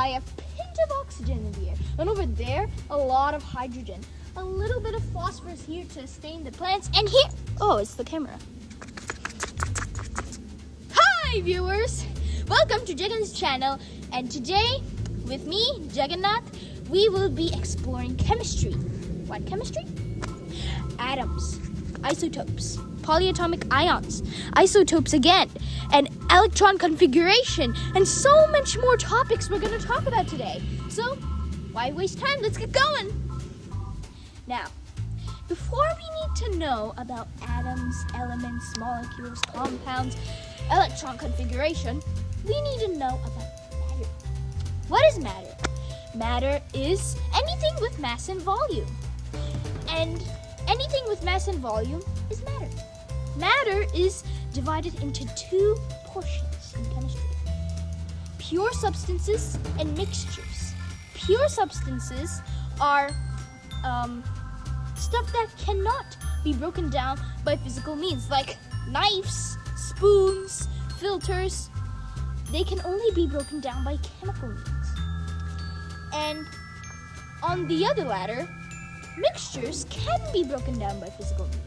by a pinch of oxygen in the air. And over there, a lot of hydrogen. A little bit of phosphorus here to sustain the plants. And here, oh, it's the camera. Hi, viewers! Welcome to Jagan's channel. And today, with me, Jagannath, we will be exploring chemistry. What chemistry? Atoms, isotopes, polyatomic ions, isotopes again, and electron configuration, and so much more topics we're going to talk about today. So, why waste time? Let's get going. Now, before we need to know about atoms, elements, molecules, compounds, electron configuration, we need to know about matter. What is matter? Matter is anything with mass and volume. And anything with mass and volume is matter. Matter is divided into two portions in chemistry: pure substances and mixtures. Pure substances are stuff that cannot be broken down by physical means, like knives, spoons, filters. They can only be broken down by chemical means. And on the other ladder, mixtures can be broken down by physical means.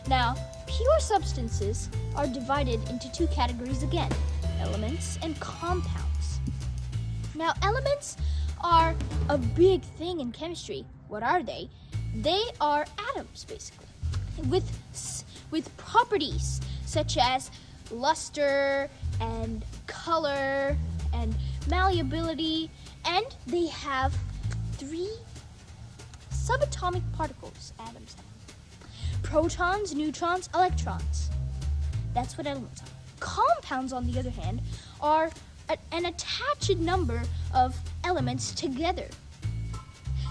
Now, pure substances are divided into two categories again: elements and compounds. Now, elements are a big thing in chemistry. What are they? They are atoms, basically, with properties such as luster and color and malleability, and they have three subatomic particles, atoms have: protons, neutrons, electrons. That's what elements are. Compounds, on the other hand, are an attached number of elements together.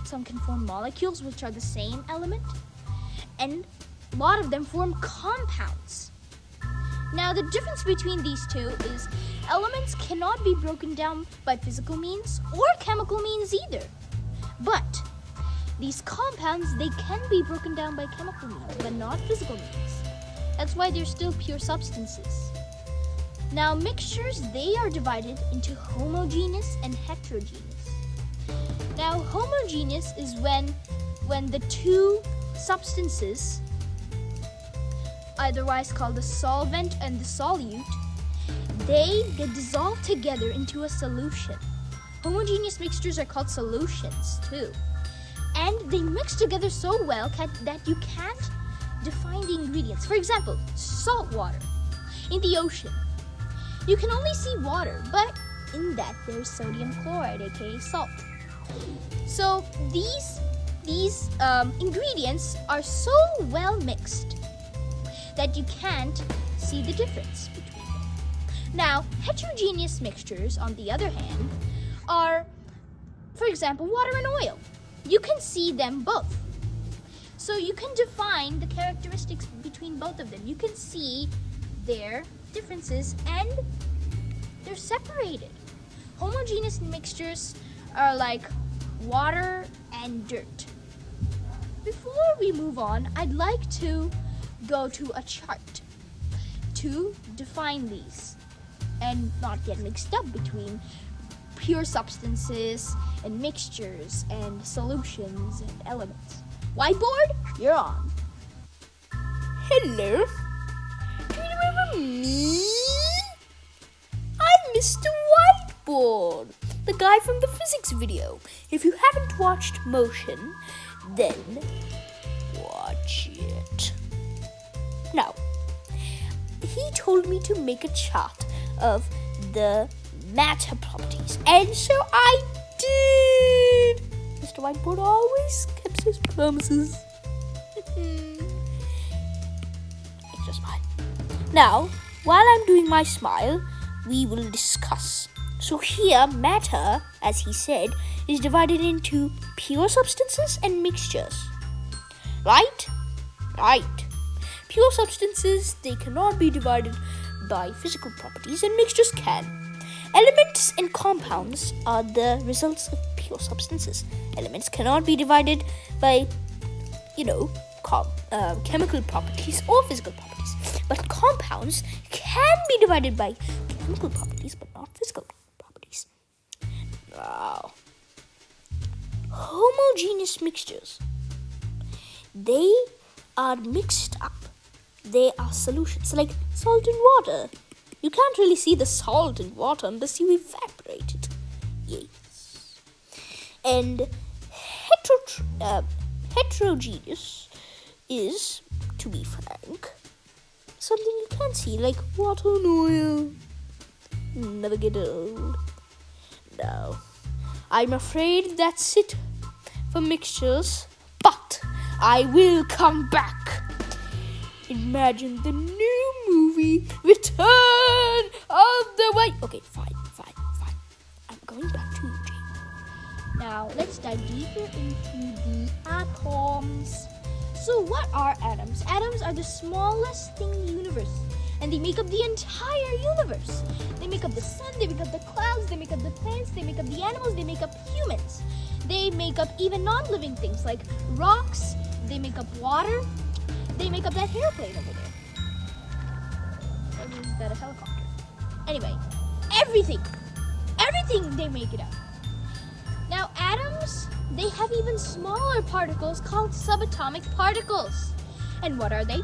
Some can form molecules, which are the same element, and a lot of them form compounds. Now, the difference between these two is elements cannot be broken down by physical means or chemical means either. But these compounds, they can be broken down by chemical means, but not physical means. That's why they're still pure substances. Now, mixtures, they are divided into homogeneous and heterogeneous. Now, homogeneous is when the two substances, otherwise called the solvent and the solute, they get dissolved together into a solution. Homogeneous mixtures are called solutions too. And they mix together so well that you can't define the ingredients. For example, salt water in the ocean. You can only see water, but in that there's sodium chloride, aka salt. So these ingredients are so well mixed that you can't see the difference between them. Now, heterogeneous mixtures, on the other hand, are, for example, water and oil. You can see them both. So you can define the characteristics between both of them. You can see their differences, and they're separated. Homogeneous mixtures are like water and dirt. Before we move on, I'd like to go to a chart to define these and not get mixed up between pure substances and mixtures and solutions and elements. Whiteboard, you're on. Hello. Do you remember me? I'm Mr. Whiteboard, the guy from the physics video. If you haven't watched Motion, then watch it. Now, he told me to make a chart of the matter properties, and so I did. Mr. Whiteboard always keeps his promises. It's just fine. Now, while I'm doing my smile, we will discuss. So here, matter, as he said, is divided into pure substances and mixtures. Right? Right. Pure substances, they cannot be divided by physical properties, and mixtures can. Elements and compounds are the results of pure substances. Elements cannot be divided by, chemical properties or physical properties. But compounds can be divided by chemical properties, but not physical properties. Now, homogeneous mixtures. They are mixed up. They are solutions like salt and water. You can't really see the salt in water unless you evaporate it. Yes. And heterogeneous is, to be frank, something you can see like water and oil. Never get old. No, I'm afraid that's it for mixtures, but I will come back. Imagine the new movie, Return of the White. Okay, fine. I'm going back to you, Jane. Now, let's dive deeper into the atoms. So, what are atoms? Atoms are the smallest thing in the universe, and they make up the entire universe. They make up the sun, they make up the clouds, they make up the plants, they make up the animals, they make up humans. They make up even non-living things like rocks, they make up water, they make up that airplane over there. Or is that a helicopter? Anyway, everything they make it up. Now, atoms, they have even smaller particles called subatomic particles. And what are they?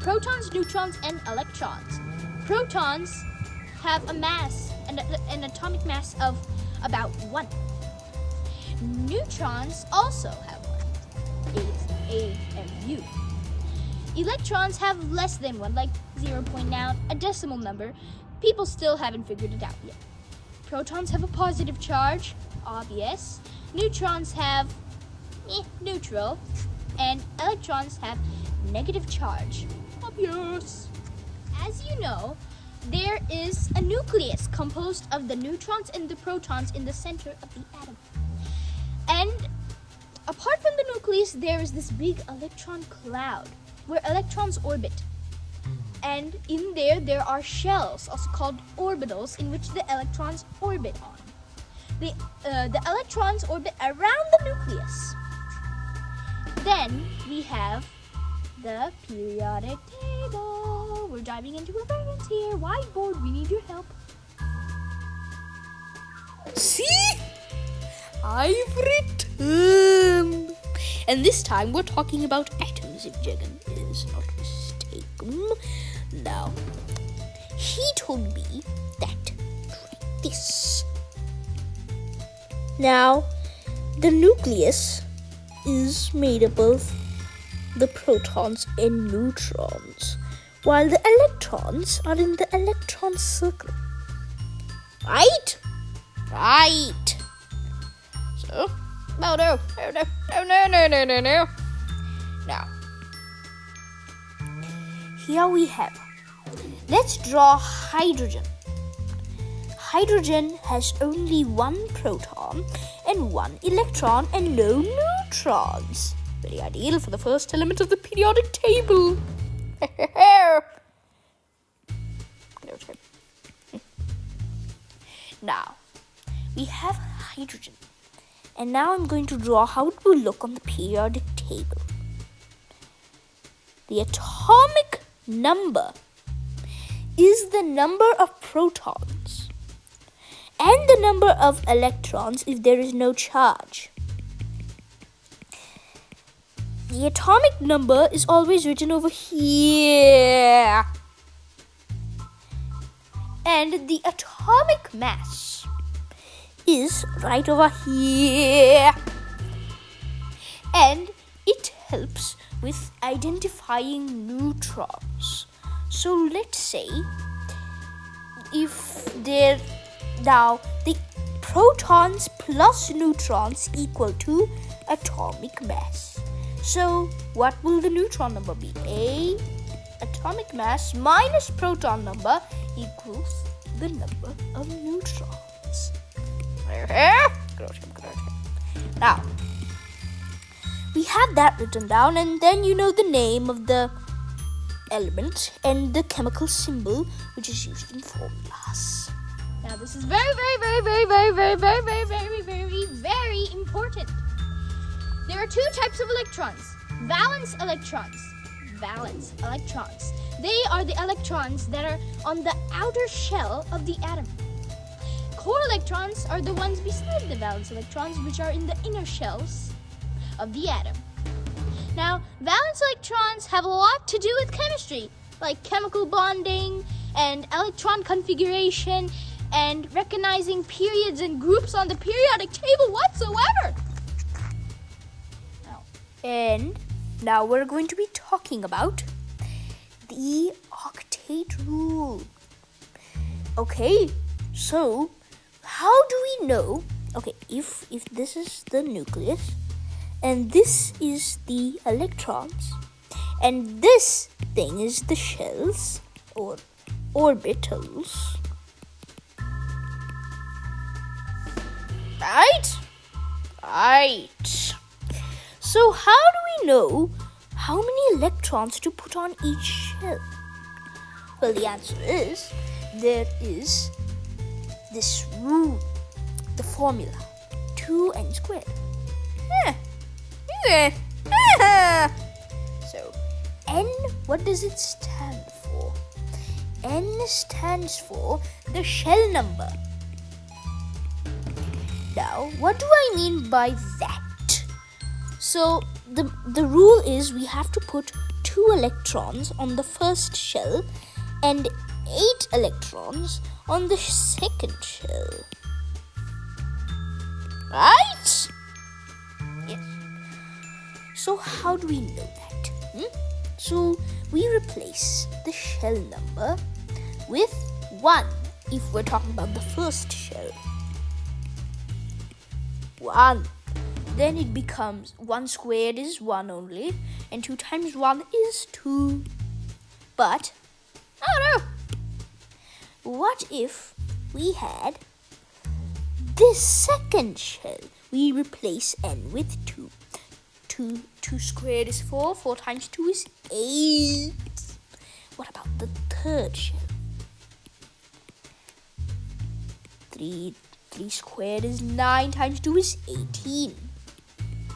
Protons, neutrons, and electrons. Protons have a mass, an atomic mass of about 1. Neutrons also have 1. It's A and U. Electrons have less than 1, like 0.9, a decimal number. People still haven't figured it out yet. Protons have a positive charge, obvious. Neutrons have neutral, and electrons have negative charge, obvious. As you know, there is a nucleus composed of the neutrons and the protons in the center of the atom. And apart from the nucleus, there is this big electron cloud where electrons orbit. And in there are shells, also called orbitals, in which the electrons orbit on. The electrons orbit around the nucleus. Then we have the periodic table. We're diving into reference here. Whiteboard, we need your help. See? I've returned. And this time we're talking about atoms, if Jagan is not mistaken. Now, he told me that like this. Now, the nucleus is made up of the protons and neutrons, while the electrons are in the electron circle. Right? Right. So, no. Now, here we have. Let's draw hydrogen. Hydrogen has only 1 proton and 1 electron and no neutrons. Very ideal for the first element of the periodic table. Now, we have hydrogen. And now I'm going to draw how it will look on the periodic table. The atomic number is the number of protons and the number of electrons if there is no charge. The atomic number is always written over here. And the atomic mass is right over here. And it helps with identifying neutrons. So let's say if now the protons plus neutrons equal to atomic mass. So what will the neutron number be? Atomic mass minus proton number equals the number of neutrons. Now, we have that written down, and then you know the name of the element and the chemical symbol which is used in formulas. Now this is very important. There are 2 types of electrons. Valence electrons. They are the electrons that are on the outer shell of the atom. core electrons are the ones beside the valence electrons, which are in the inner shells of the atom. Now, valence electrons have a lot to do with chemistry, like chemical bonding and electron configuration and recognizing periods and groups on the periodic table whatsoever. And now we're going to be talking about the Octate Rule. Okay, so how do we know? Okay, if this is the nucleus and this is the electrons and this thing is the shells or orbitals, right? So how do we know how many electrons to put on each shell? Well, the answer is there is this rule, the formula, 2n squared. So, n, what does it stand for? N stands for the shell number. Now, what do I mean by that? So, the rule is we have to put 2 electrons on the first shell and 8 electrons on the second shell. Right? Yes. So, how do we know that? So, we replace the shell number with 1 if we're talking about the first shell. 1. Then it becomes 1 squared is 1 only, and 2 times 1 is 2. But, oh no! What if we had this second shell? We replace n with 2. 2 squared is 4, 4 times 2 is 8. What about the third shell? 3 squared is 9 times 2 is 18.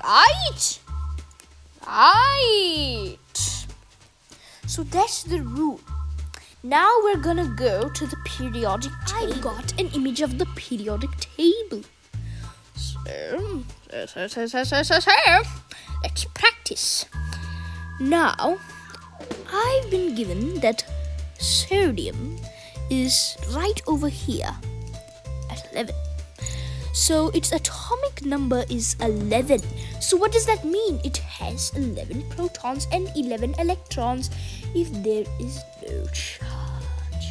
Right. So that's the rule. Now we're gonna go to the periodic table. I got an image of the periodic table. So, let's practice. Now, I've been given that sodium is right over here at 11. So its atomic number is 11. So what does that mean? It has 11 protons and 11 electrons if there is no charge.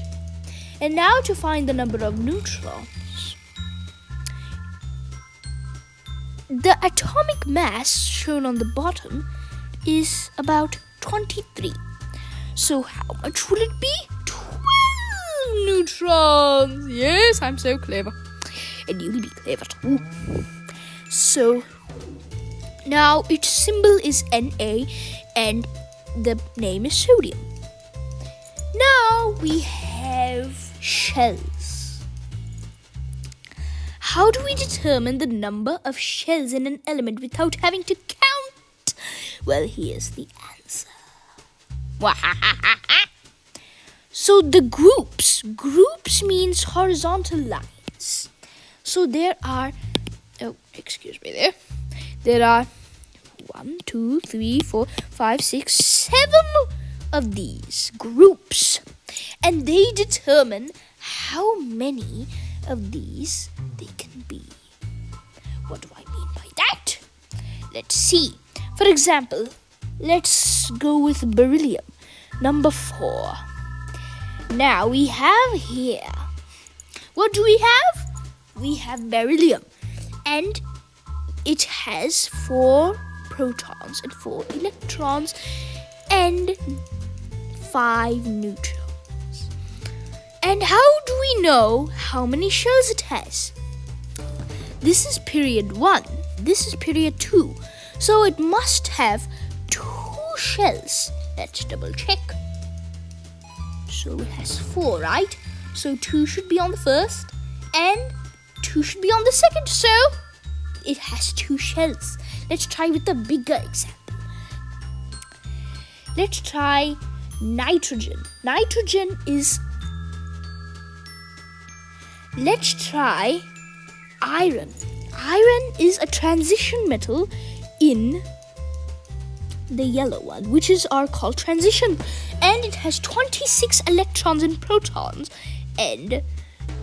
And now to find the number of neutrons. The atomic mass shown on the bottom is about 23. So how much will it be? 12 neutrons. Yes, I'm so clever. And you'll be clever too. So now its symbol is Na and the name is sodium. Now we have shells. How do we determine the number of shells in an element without having to count? Well, here's the answer. So the groups means horizontal lines. So there are, there are 1, 2, 3, 4, 5, 6, 7 of these groups. And they determine how many of these they can be. What do I mean by that? Let's see. For example, let's go with beryllium, number 4. Now we have here, what do we have? We have beryllium, and it has 4 protons and 4 electrons and 5 neutrons. And how do we know how many shells it has? This is period 1, this is period 2, so it must have 2 shells. Let's double check. So it has 4, right? So 2 should be on the first and 2 should be on the second, so it has 2 shells. Let's try with a bigger example. Let's try nitrogen. Nitrogen let's try iron. Iron is a transition metal in the yellow one, which is called transition, and it has 26 electrons and protons, and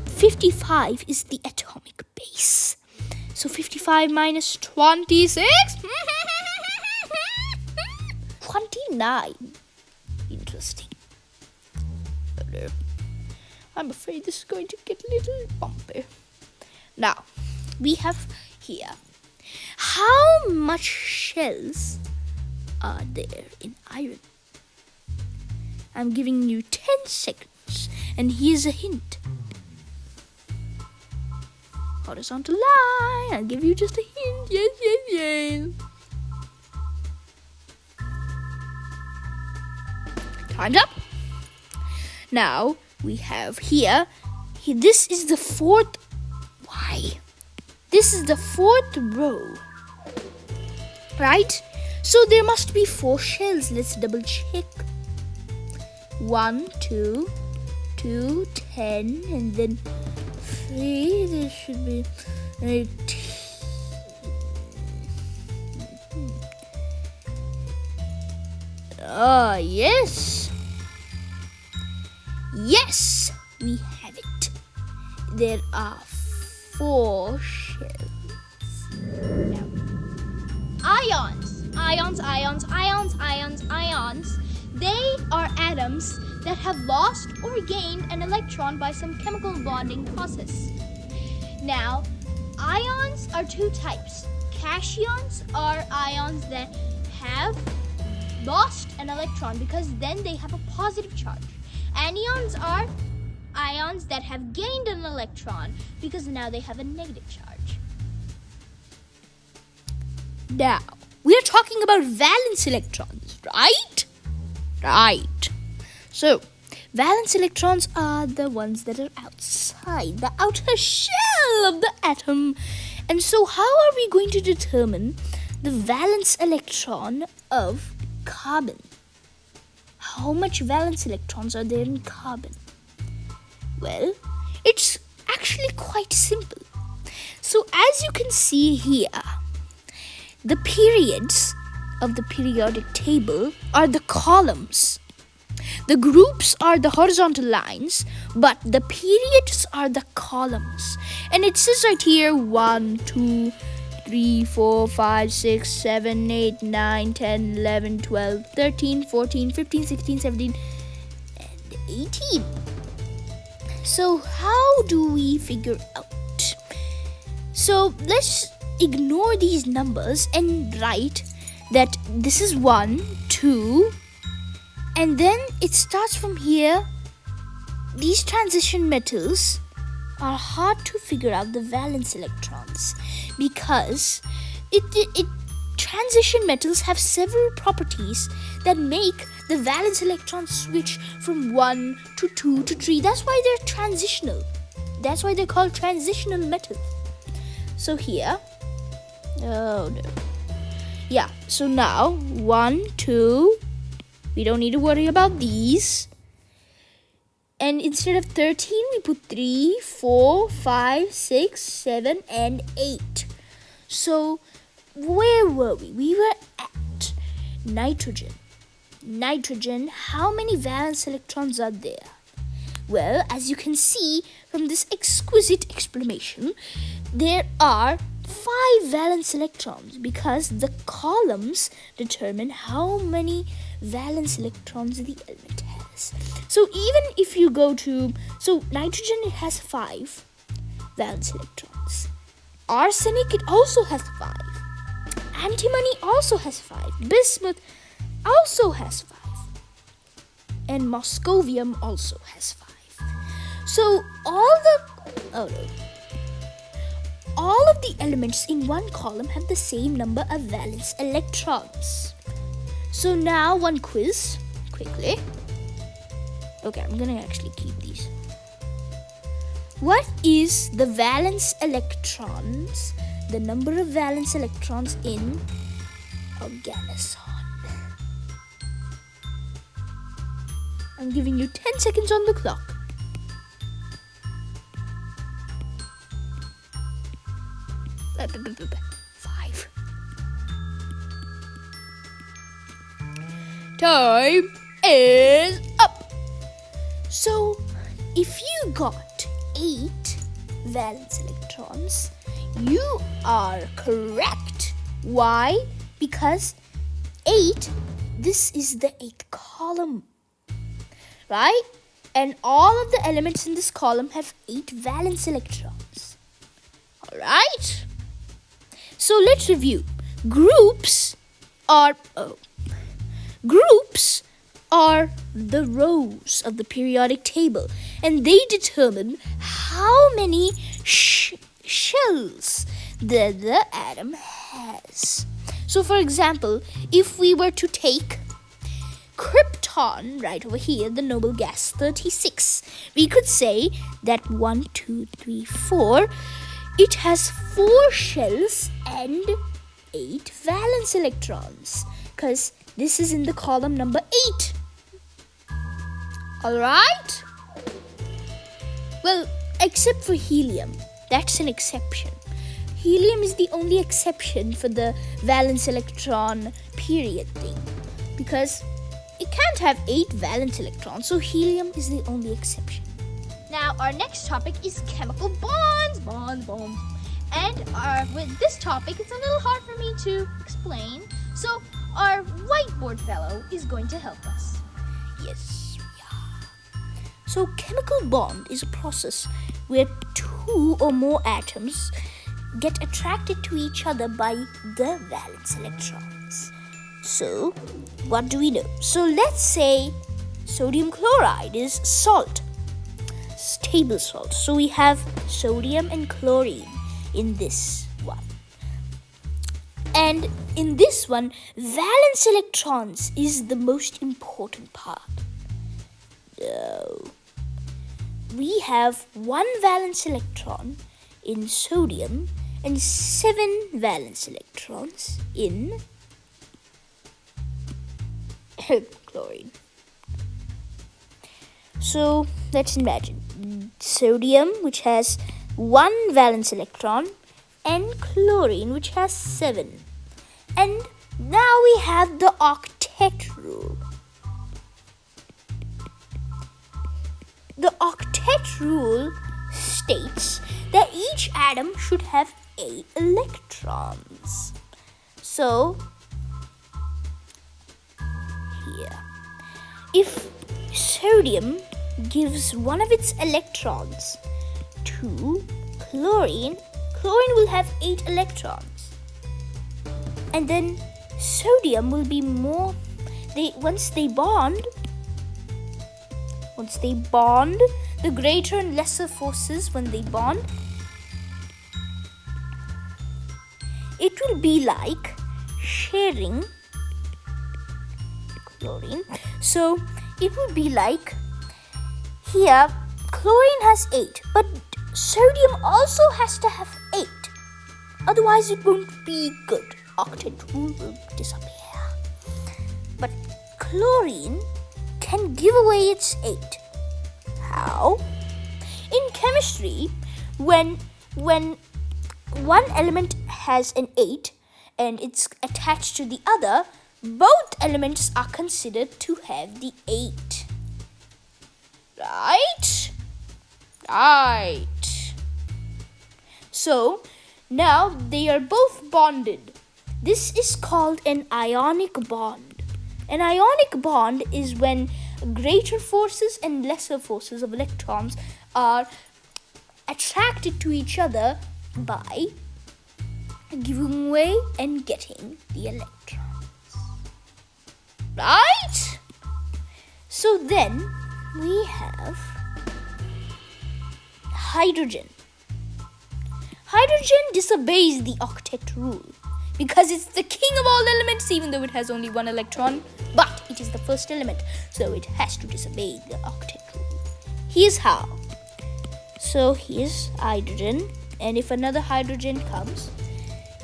55 is the atomic base. So 55 minus 26 29. Interesting. I'm afraid this is going to get a little bumpy. Now, we have here, how much shells are there in iron? I'm giving you 10 seconds, and here's a hint. Horizontal line. I'll give you just a hint. Yes. Time's up. Now we have here. This is the fourth. Why? This is the fourth row, right? So there must be 4 shells. Let's double check. 1, 2, 2, 10, and then 3. There should be 18. Yes. Yes, we have it. There are 4 shells. Now, ions. They are atoms that have lost or gained an electron by some chemical bonding process. Now, ions are 2 types. Cations are ions that have lost an electron because then they have a positive charge. Anions are ions that have gained an electron because now they have a negative charge. Now, we are talking about valence electrons, right? Right. So, valence electrons are the ones that are outside the outer shell of the atom. And so, how are we going to determine the valence electron of carbon? How much valence electrons are there in carbon? Well, it's actually quite simple. So, as you can see here, the periods of the periodic table are the columns. The groups are the horizontal lines, but the periods are the columns. And it says right here 1, 2, 3, 4, 5, 6, 7, 8, 9, 10, 11, 12, 13, 14, 15, 16, 17, and 18. So how do we figure out? So let's ignore these numbers and write that this is 1, 2, and then it starts from here. These transition metals are hard to figure out the valence electrons because transition metals have several properties that make the valence electrons switch from 1 to 2 to 3. That's why they're transitional. That's why they're called transitional metals. So here, so now 1, 2, we don't need to worry about these. And instead of 13, we put 3, 4, 5, 6, 7, and 8. So where were we? We were at nitrogen. Nitrogen, how many valence electrons are there? Well, as you can see from this exquisite explanation, there are 5 valence electrons because the columns determine how many valence electrons the element has. So even if you go to, nitrogen, it has 5 valence electrons. Arsenic, it also has 5. Antimony also has 5. Bismuth also has 5. And moscovium also has 5. So all of the elements in one column have the same number of valence electrons. So now one quiz, quickly. Okay, I'm gonna actually keep these. What is the valence electrons, the number of valence electrons in Jagannath? I'm giving you 10 seconds on the clock. 5. Time is up. So, if you got 8 valence electrons, you are correct. Why? Because 8, this is the 8th column, right? And all of the elements in this column have 8 valence electrons. Alright? So let's review. Groups are the rows of the periodic table, and they determine how many shells the atom has. So for example, if we were to take Krypton right over here, the noble gas 36, we could say that 1, 2, 3, 4, it has 4 shells and 8 valence electrons, because this is in the column number 8. Alright? Well, except for helium. That's an exception. Helium is the only exception for the valence electron period thing, because it can't have 8 valence electrons, so helium is the only exception. Now, our next topic is chemical bonds. And with this topic, it's a little hard for me to explain, so our whiteboard fellow is going to help us. Yes, yeah. So, chemical bond is a process where 2 or more atoms get attracted to each other by the valence electrons. So, what do we know? So, let's say sodium chloride is salt, stable salt. So, we have sodium and chlorine in this one. And in this one, valence electrons is the most important part. We have 1 valence electron in sodium and 7 valence electrons in chlorine. So let's imagine sodium, which has 1 valence electron, and chlorine, which has 7. And now we have the octet rule. The octet rule states that each atom should have 8 electrons. So, here, if sodium gives one of its electrons to chlorine, chlorine will have 8 electrons. And then sodium will be more, once they bond, the greater and lesser forces when they bond, it will be like sharing chlorine. So it will be like here chlorine has 8, but sodium also has to have 8. Otherwise it won't be good. Octet rule will disappear. But chlorine can give away its 8. How? In chemistry, when one element has an 8 and it's attached to the other, both elements are considered to have the 8. Right? Right. So, now they are both bonded. This is called an ionic bond. An ionic bond is when greater forces and lesser forces of electrons are attracted to each other by giving away and getting the electrons. Right? So then we have hydrogen. Hydrogen disobeys the octet rule because it's the king of all elements, even though it has only 1 electron, but it is the first element, so it has to disobey the octet rule. Here's how. So here's hydrogen, and if another hydrogen comes,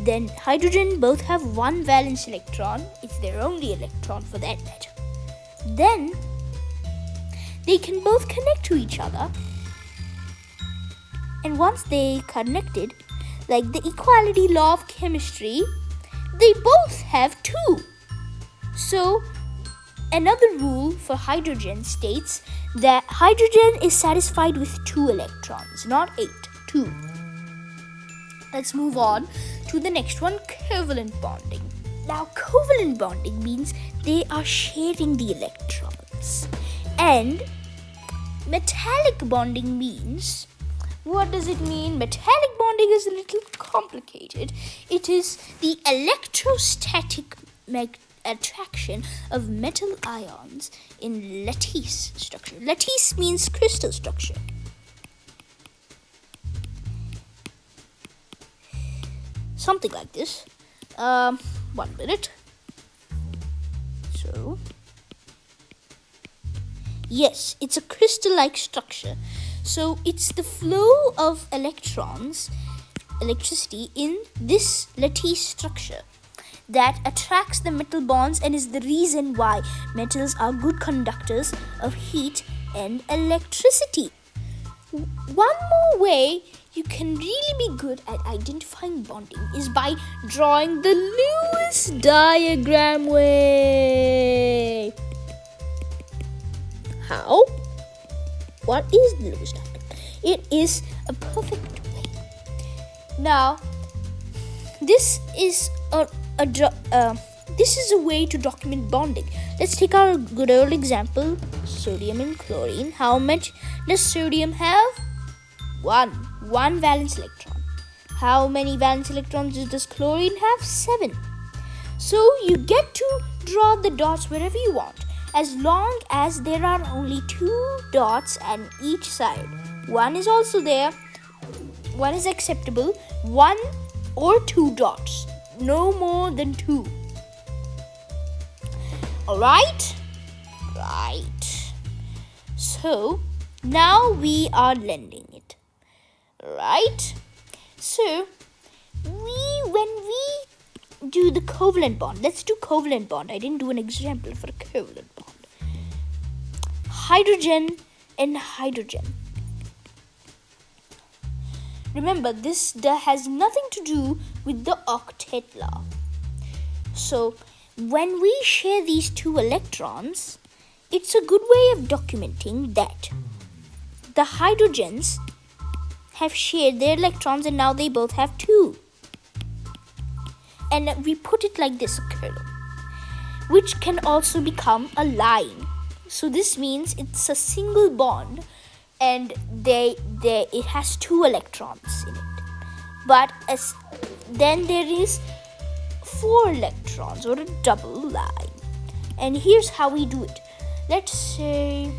then hydrogen both have 1 valence electron. It's their only electron for that matter. Then they can both connect to each other, and once they connected, like the equality law of chemistry, they both have 2. So another rule for hydrogen states that hydrogen is satisfied with 2 electrons, not 8, 2. Let's move on to the next one, covalent bonding. Now, covalent bonding means they are sharing the electrons. And metallic bonding means, what does it mean? Metallic bonding is a little complicated. It is the electrostatic attraction of metal ions in lattice structure. Lattice means crystal structure. Something like this. 1 minute. So, yes, it's a crystal-like structure. So it's the flow of electrons, electricity in this lattice structure that attracts the metal bonds and is the reason why metals are good conductors of heat and electricity. One more way you can really be good at identifying bonding is by drawing the Lewis diagram way. How? What is the Lewis diagram? It is a perfect way. Now, this is a way to document bonding. Let's take our good old example, sodium and chlorine. How much does sodium have? 1 valence electron. How many valence electrons does chlorine have? 7. So you get to draw the dots wherever you want, as long as there are only 2 dots on each side. 1 is also there. 1 is acceptable. 1 or 2 dots. No more than 2. Alright? Right. So, now we are blending it. Right? So, when we do the covalent bond, let's do covalent bond. I didn't do an example for a covalent bond. Hydrogen and hydrogen. Remember, this has nothing to do with the octet law. So, when we share these 2 electrons, it's a good way of documenting that the hydrogens have shared their electrons and now they both have 2. And we put it like this, a column, which can also become a line. So this means it's a single bond and it has 2 electrons in it. But then there is 4 electrons, or a double line. And here's how we do it. Let's say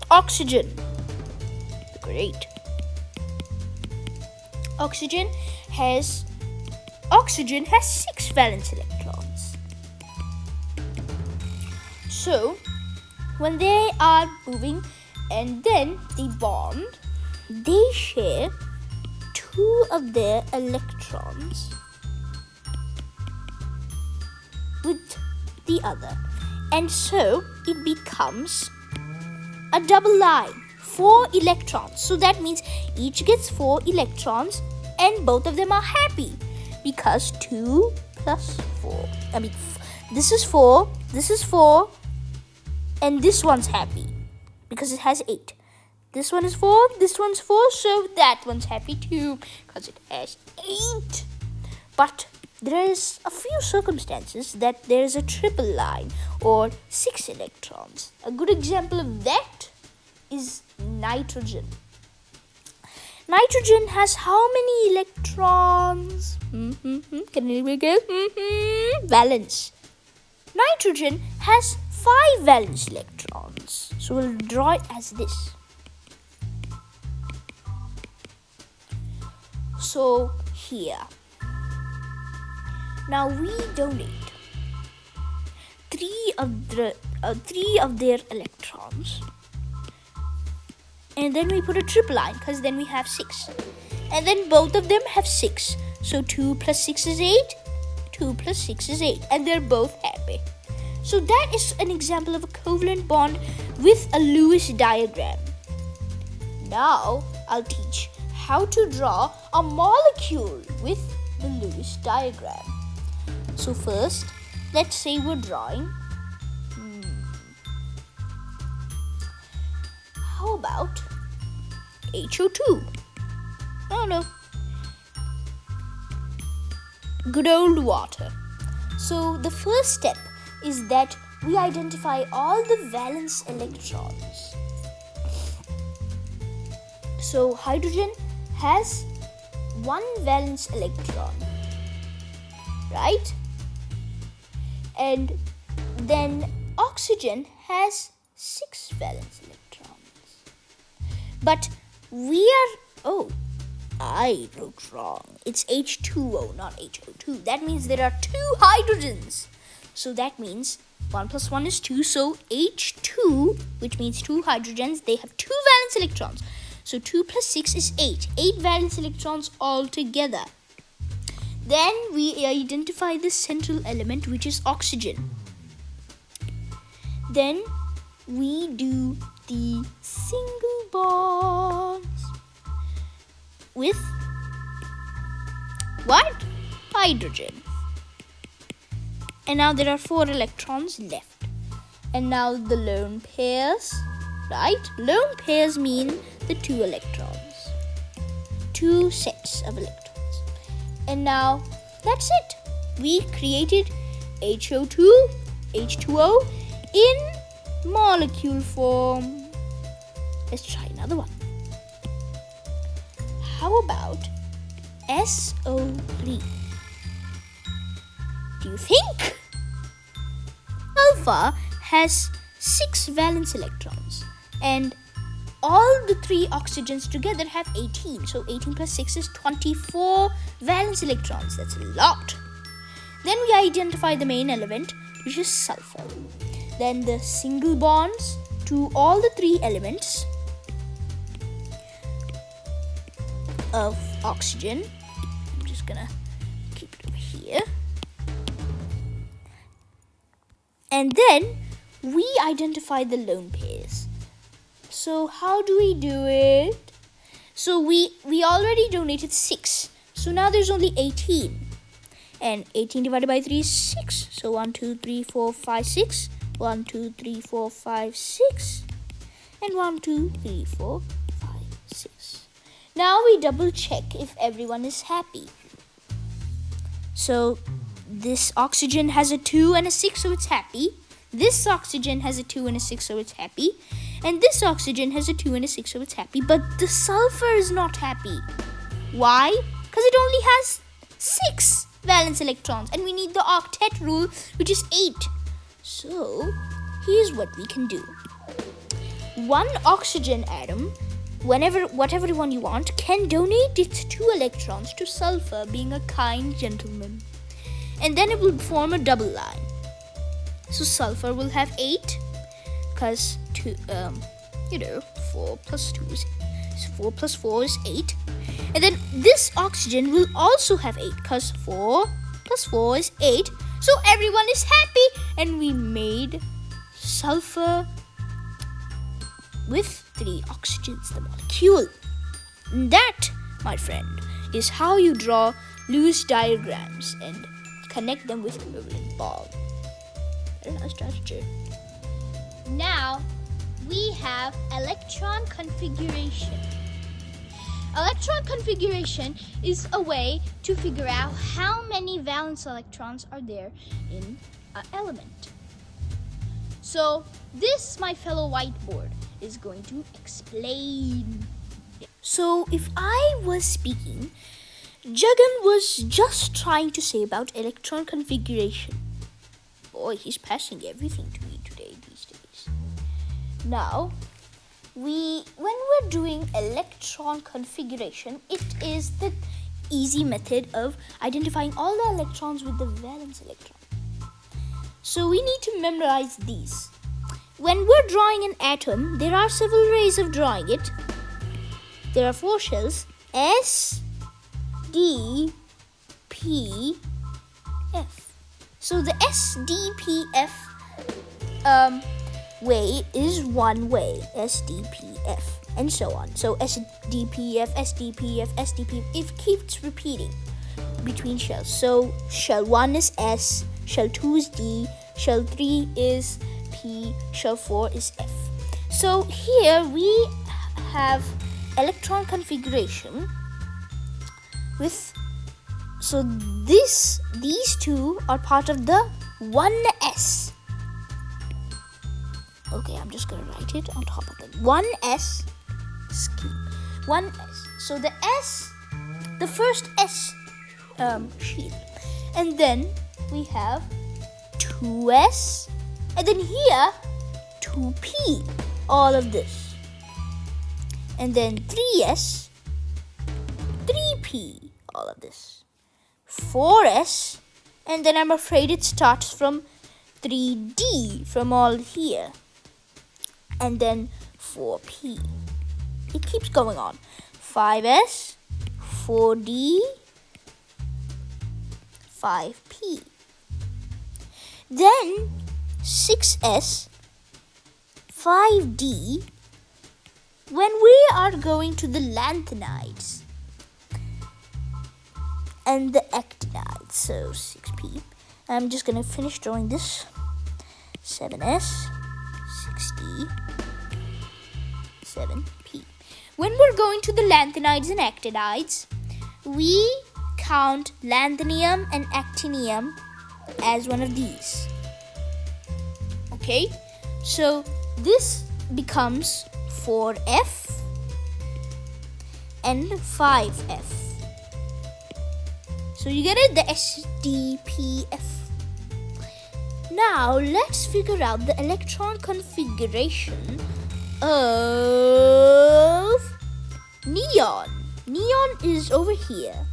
oxygen. Great. Oxygen has 6 valence electrons. So when they are moving and then they bond, they share 2 of their electrons with the other, and so it becomes a double line, 4 electrons. So that means each gets 4 electrons and both of them are happy because 2 plus 4, this is 4, and this one's happy because it has 8. This one is 4, this one's 4, so that one's happy too because it has 8. But there is a few circumstances that there is a triple line or 6 electrons. A good example of that is nitrogen. Nitrogen has how many electrons? Can anybody guess? Valence. Nitrogen has 5 valence electrons. So we'll draw it as this. So here. Now we donate 3 of their electrons, and then we put a triple line because then we have 6, and then both of them have 6. So 2 plus 6 is 8. 2 plus 6 is 8, and they're both happy. So that is an example of a covalent bond with a Lewis diagram. Now I'll teach how to draw a molecule with the Lewis diagram. So first, let's say we're drawing. How about HO2? Oh no. Good old water. So the first step is that we identify all the valence electrons. So hydrogen has 1 valence electron, right? And then oxygen has 6 valence electrons. But I wrote wrong. It's H2O, not HO2. That means there are 2 hydrogens. So that means 1 plus 1 is 2. So H2, which means 2 hydrogens, they have 2 valence electrons. So 2 plus 6 is 8. 8 valence electrons altogether. Then we identify the central element, which is oxygen. Then we do the single bonds with what? Hydrogen. And now there are 4 electrons left. And now the lone pairs, right? Lone pairs mean the 2 electrons. 2 sets of electrons. And now that's it. We created HO2, H2O in molecule form. Let's try another one. How about SO3? Do you think? Sulfur has 6 valence electrons and all the 3 oxygens together have 18. So 18 plus 6 is 24 valence electrons. That's a lot. Then we identify the main element, which is sulfur. Then the single bonds to all the 3 elements of oxygen. I'm just gonna keep it over here. And then we identify the lone pairs. So how do we do it? So we already donated 6. So now there's only 18. And 18 divided by 3 is 6. So 1, 2, 3, 4, 5, 6. 1, 2, 3, 4, 5, 6. And 1, 2, 3, 4, 5, 6. Now we double check if everyone is happy. So this oxygen has a 2 and a 6, so it's happy. This oxygen has a 2 and a 6, so it's happy. And this oxygen has a 2 and a 6, so it's happy. But the sulfur is not happy. Why? Because it only has 6 valence electrons. And we need the octet rule, which is 8. So here's what we can do. One oxygen atom, whatever one you want, can donate its 2 electrons to sulfur, being a kind gentleman. And then it will form a double line. So sulfur will have 8, because 4 plus 2 is 4 plus 4 is 8. And then this oxygen will also have 8, because 4 plus 4 is 8. So everyone is happy, and we made sulfur with 3 oxygens, the molecule. And that, my friend, is how you draw Lewis diagrams and connect them with covalent bonds. Very nice strategy. Now we have electron configuration. Electron configuration is a way to figure out how many valence electrons are there in an element. So this, my fellow whiteboard, is going to explain. So if I was speaking, Jagan was just trying to say about electron configuration. Boy, he's passing everything to me today these days. Now, when we're doing electron configuration, it is the easy method of identifying all the electrons with the valence electron. So we need to memorize these. When we're drawing an atom, there are several ways of drawing it. There are 4 shells: S, D, P, F. So the S, D, P, F way is one way, S, D, P, F. and so on. So SDPF, SDPF, SDPF, it keeps repeating between shells. So shell 1 is S, shell 2 is D, shell 3 is P, shell 4 is F. So here we have electron configuration with, so these two are part of the 1s. Okay, I'm just gonna write it on top of it. 1s scheme. 1s. So the S, the first S sheet, and then we have 2s, and then here 2p. All of this, and then 3s, 3p. All of this, 4s, and then I'm afraid it starts from 3d from all here, and then 4p. It keeps going on. 5s, 4d, 5p. Then 6s, 5d, when we are going to the lanthanides and the actinides. So 6p. I'm just gonna finish drawing this. 7s, 6d, 7p. When we're going to the lanthanides and actinides, we count lanthanium and actinium as one of these. Okay, so this becomes 4f and 5f. So you get it, the SDPF. Now let's figure out the electron configuration of neon. Neon is over here.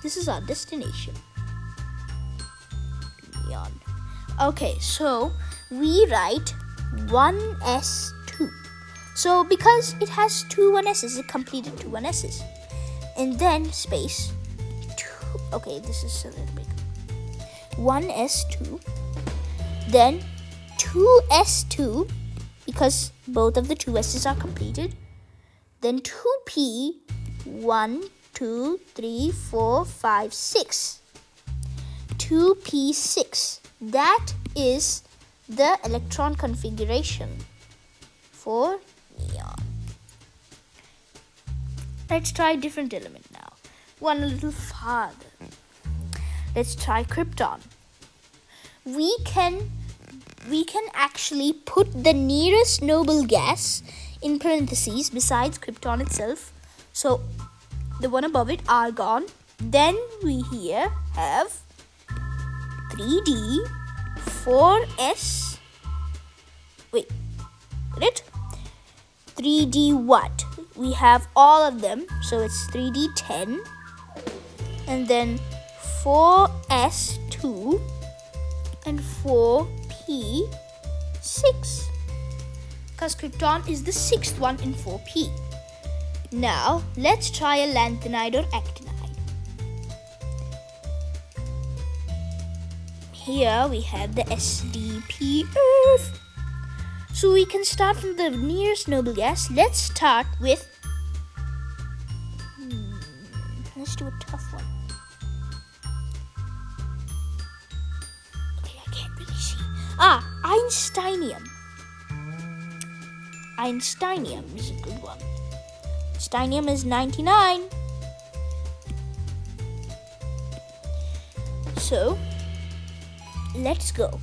This is our destination. Neon. Okay, so we write 1s2. So because it has two 1s's, it completed two 1s's. And then space 2. Okay, this is a little big. 1s2. Then 2s2, because both of the 2s's are completed. Then 2p. 1, 2, 3, 4, 5, 6. 2p6. That is the electron configuration for neon. Let's try a different element now. One a little farther. Let's try krypton. We can actually put the nearest noble gas in parentheses besides krypton itself. So the one above it, argon. Then we here have 3d, 4s. Wait, it? 3d what? We have all of them, so it's 3d10, and then 4s2 and 4p6, because krypton is the sixth one in 4p. Now let's try a lanthanide or actinide. Here we have the SDPF. So we can start from the nearest noble gas. Let's start with, let's do a tough one. Okay, I can't really see. Einsteinium. Einsteinium is a good one. Einsteinium is 99. So let's go.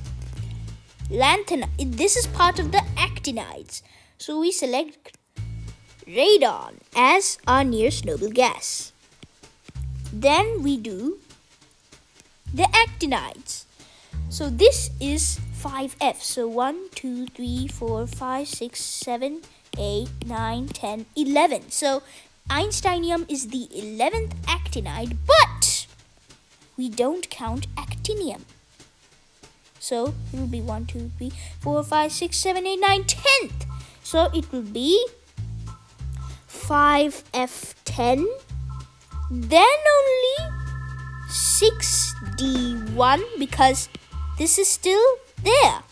Lanthanide. This is part of the actinides. So we select radon as our nearest noble gas. Then we do the actinides. So this is 5F. So 1, 2, 3, 4, 5, 6, 7, 8, 9, 10, 11. So Einsteinium is the 11th actinide, but we don't count actinium. So it will be 1, 2, 3, 4, 5, 6, 7, 8, 9, 10th. So it will be 5F10. Then only 6D1, because this is still there.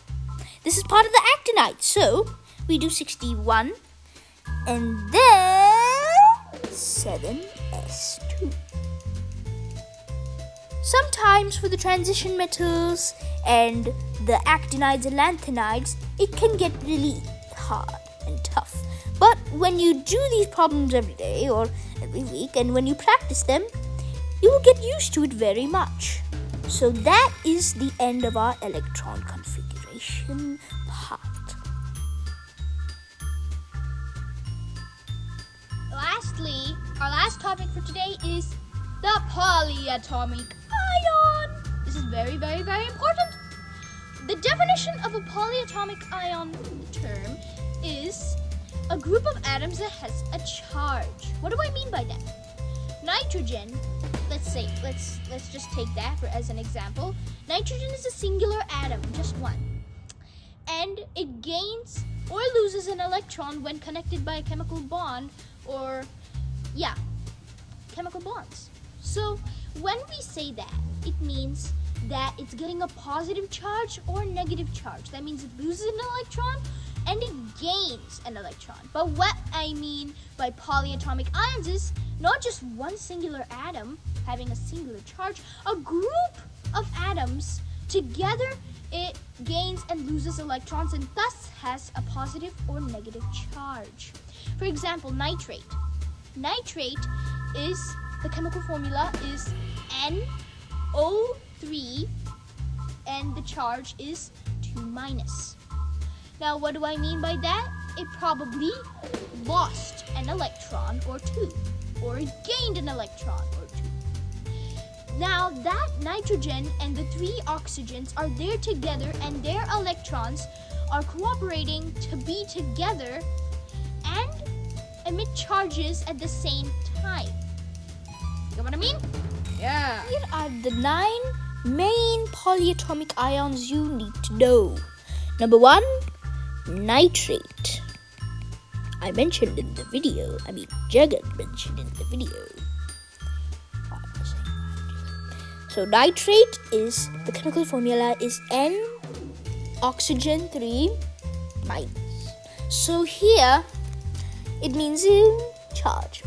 This is part of the actinide. So we do 61, and then 7s2. Sometimes for the transition metals and the actinides and lanthanides, it can get really hard and tough. But when you do these problems every day or every week, and when you practice them, you will get used to it very much. So that is the end of our electron configuration part. Lastly, our last topic for today is the polyatomic ion. This is very, very, very important. The definition of a polyatomic ion term is a group of atoms that has a charge. What do I mean by that? Nitrogen, let's just take that as an example. Nitrogen is a singular atom, just one. And it gains or loses an electron when connected by a chemical bond or, chemical bonds. So when we say that, it means that it's getting a positive charge or negative charge. That means it loses an electron and it gains an electron. But what I mean by polyatomic ions is not just one singular atom having a singular charge, a group of atoms together, it gains and loses electrons and thus has a positive or negative charge. For example, nitrate. Nitrate is, the chemical formula is NO3 and the charge is 2 minus. Now, what do I mean by that? It probably lost an electron or 2, or it gained an electron or 2. Now, that nitrogen and the 3 oxygens are there together and their electrons are cooperating to be together and emit charges at the same time. You know what I mean? Yeah. Here are the 9 main polyatomic ions you need to know. Number 1, nitrate. I mentioned in the video, Jagan mentioned in the video. So nitrate is, the chemical formula is N oxygen 3 minus. So here, it means charge.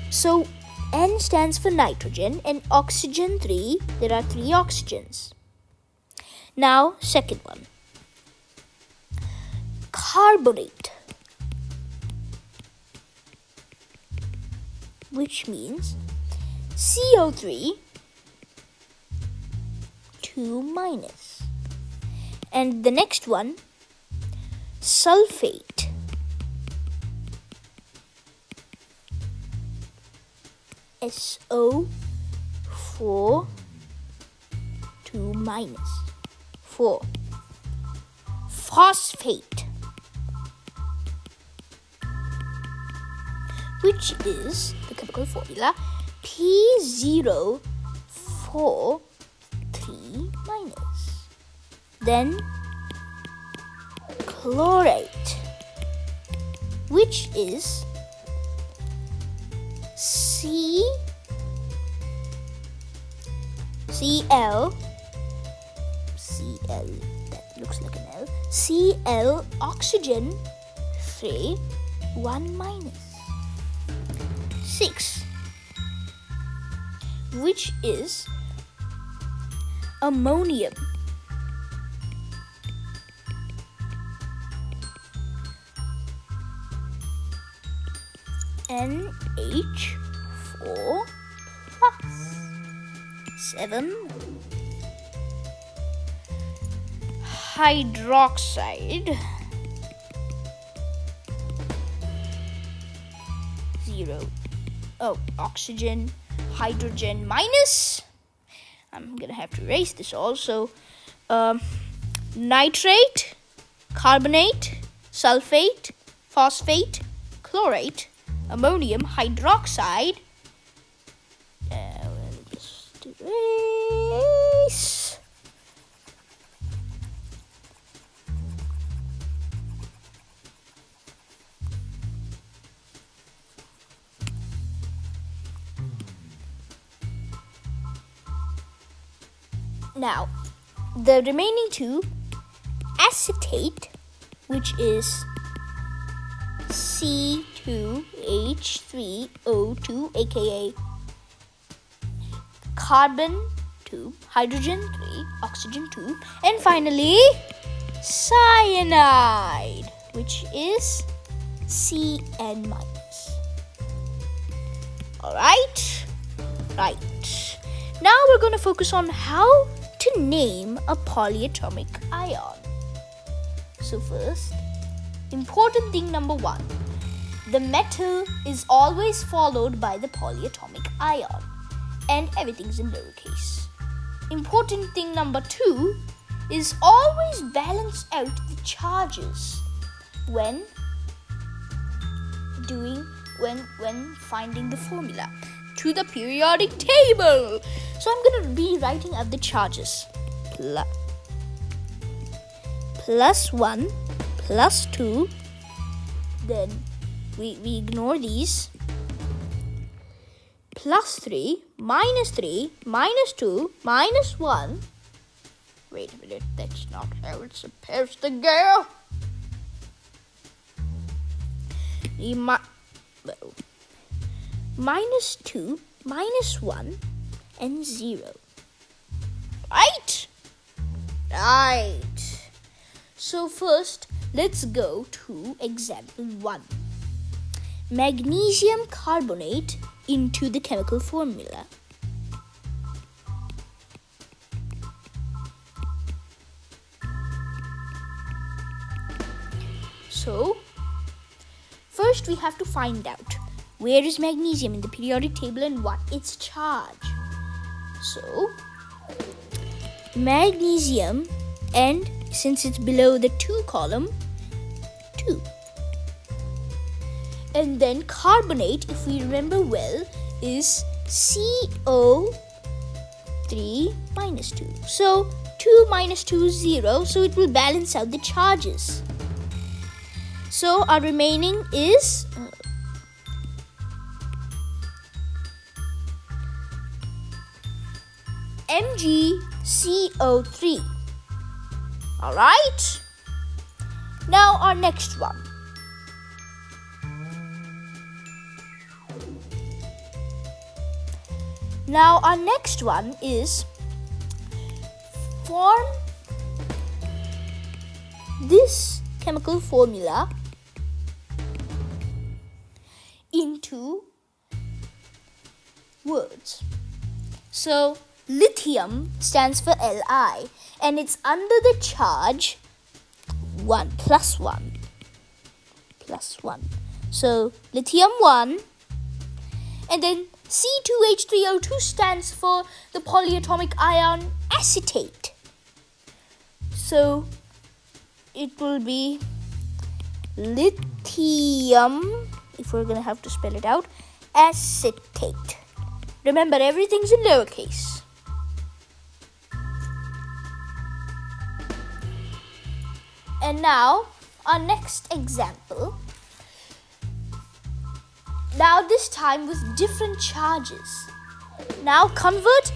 So N stands for nitrogen and oxygen 3, there are 3 oxygens. Now, second one. Carbonate, which means CO3 2 minus. And the next one, sulfate, SO4 2 minus 4. Phosphate, which is the chemical formula P043 minus. Then chlorate, which is Cl, that looks like an L, Cl oxygen 3 1 minus. 6, which is ammonium, NH4 plus. 7, hydroxide, 0. Oh, oxygen, hydrogen minus. I'm gonna have to erase this also. Nitrate, carbonate, sulfate, phosphate, chlorate, ammonium hydroxide. We'll just erase. Now, the remaining two, acetate, which is C2H3O2, aka carbon 2, hydrogen 3, oxygen 2, and finally cyanide, which is Cn minus. Alright, right. Now we're going to focus on how to name a polyatomic ion. So first, important thing number 1, the metal is always followed by the polyatomic ion, and everything's in lowercase. Important thing number 2 is always balance out the charges when finding the formula to the periodic table. So I'm going to be writing out the charges. Plus 1, plus 2, then we ignore these. Plus 3, minus 2, minus 1. Wait a minute, that's not how it's supposed to go. Minus 2, minus 1, and 0. Right? Right. So first, let's go to example 1. Magnesium carbonate into the chemical formula. So, first we have to find out where is magnesium in the periodic table and what its charge. So, magnesium, and since it's below the 2 column, 2. And then carbonate, if we remember well, is CO3 minus 2. So 2 minus 2 is 0, so it will balance out the charges. So our remaining is MgCO3. Alright? Now our next one. Now our next one is form this chemical formula into words. So lithium stands for Li, and it's under the charge 1 plus 1 plus 1. So lithium 1, and then C2H3O2 stands for the polyatomic ion acetate. So it will be lithium, if we're going to have to spell it out, acetate. Remember, everything's in lowercase. And now, our next example. Now this time with different charges. Now convert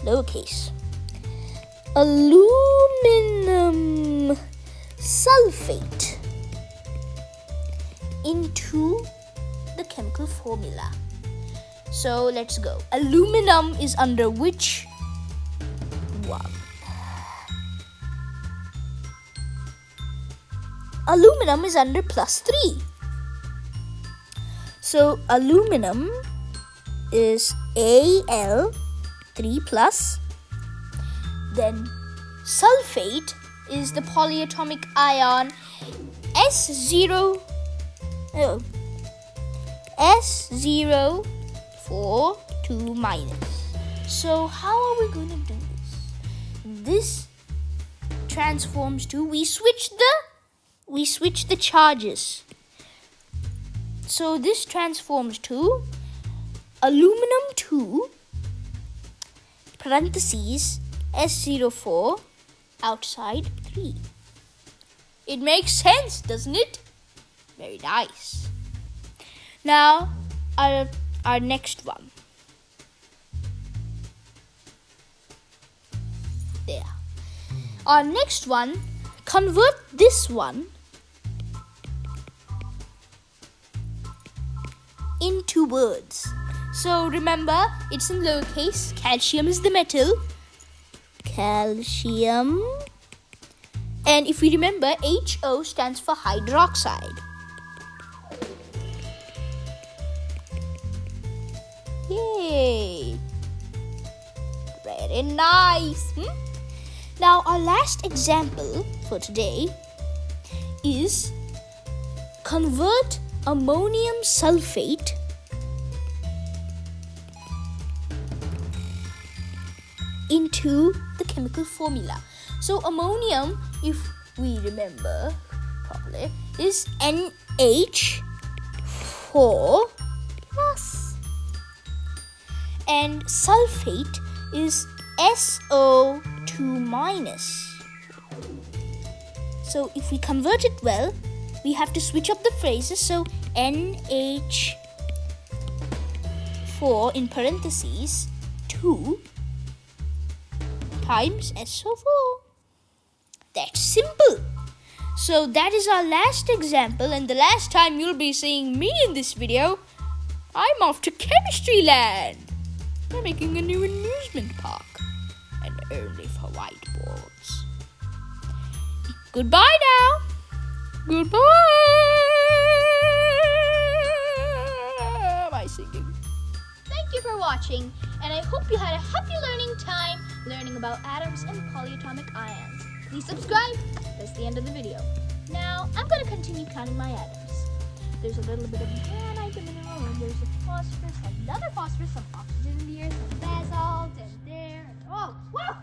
lowercase. Aluminum sulfate into the chemical formula. So let's go. Aluminum is under which one? Aluminum is under plus 3. So aluminum is Al3 plus. Then sulfate is the polyatomic ion S042 minus. So how are we going to do this? This transforms to, we switch the charges. So this transforms to aluminum 2 parentheses S04 outside 3. It makes sense, doesn't it? Very nice. Now our next one. There. Our next one, convert this one into words. So remember, it's in lowercase. Calcium is the metal. Calcium. And if we remember, HO stands for hydroxide. Yay! Very nice. Now our last example for today is convert ammonium sulfate into the chemical formula. So ammonium, if we remember properly, is NH4+. And sulfate is SO2-. So if we convert it well, we have to switch up the phrases. So NH4 in parentheses 2 times SO4. That's simple. So that is our last example, and the last time you'll be seeing me in this video. I'm off to chemistry land. They're making a new amusement park, and only for whiteboards. Goodbye now. Goodbye. Am I singing? Thank you for watching, and I hope you had a happy learning time learning about atoms and polyatomic ions. Please subscribe. That's the end of the video. Now, I'm going to continue counting my atoms. There's a little bit of granite in the middle, and there's a phosphorus, another phosphorus, some oxygen in the earth, some basalt, and there, and oh, whoa!